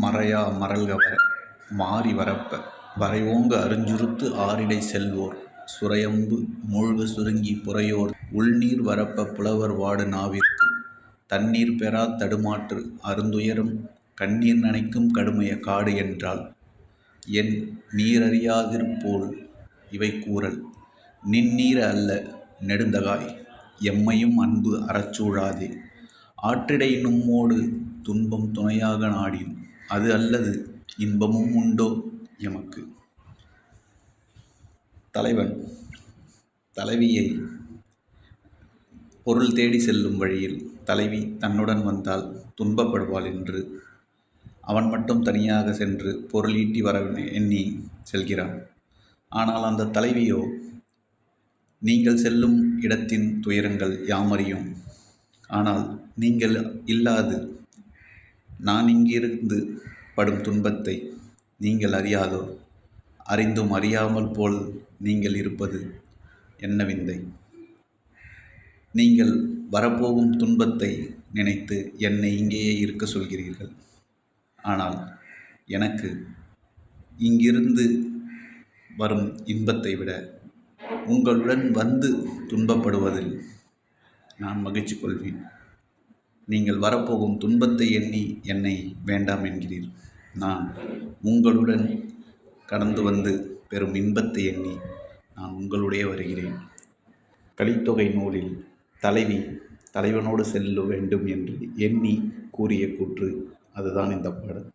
மறையா மரல்கவர மாரி வரப்ப வரைவோங்க அருஞ்சுருத்து ஆரிடை செல்வோர் சுரையம்பு மூழ்க சுருங்கி புரையோர் உள்நீர் வரப்ப புலவர் வாடு நாவிற்கு தண்ணீர் பெறாத் தடுமாற்று அருந்துயரம் கண்ணீர் நனைக்கும் கடுமைய காடு என்றால் என் நீரறியாதிருப்போல் இவை கூறல் நின்னீர அல்ல நெடுந்தகாய் எம்மையும் அன்பு அறச்சூழாதே ஆற்றிடை நும்மோடு துன்பம் துணையாக நாடின் அது அல்லது இன்பமும் உண்டோ எமக்கு. தலைவன் தலைவியை பொருள் தேடி செல்லும் வழியில் தலைவி தன்னுடன் வந்தால் துன்பப்படுவாள் என்று அவன் மட்டும் தனியாக சென்று பொருள் ஈட்டி வர எண்ணி செல்கிறான். ஆனால் அந்த தலைவியோ, நீங்கள் செல்லும் இடத்தின் துயரங்கள் யாமறியும், ஆனால் நீங்கள் இல்லாது நான் இங்கிருந்து படும் துன்பத்தை நீங்கள் அறியாதோ, அறிந்தும் அறியாமல் போல் நீங்கள் இருப்பது என்ன விந்தை. நீங்கள் வரப்போகும் துன்பத்தை நினைத்து என்னை இங்கேயே இருக்க சொல்கிறீர்கள். ஆனால் எனக்கு இங்கிருந்து வரும் இன்பத்தை விட உங்களுடன் வந்து துன்பப்படுவதில் நான் மகிழ்ச்சி கொள்வேன். நீங்கள் வரப்போகும் துன்பத்தை எண்ணி என்னை வேண்டாம் என்கிறீர். நான் உங்களுடன் கடந்து வந்து பெறும் இன்பத்தை எண்ணி நான் உங்களுடைய வருகிறேன். கலித்தொகை நூலில் தலைவி தலைவனோடு செல்ல வேண்டும் என்று எண்ணி கூறிய கூற்று அதுதான் இந்த பாடல்.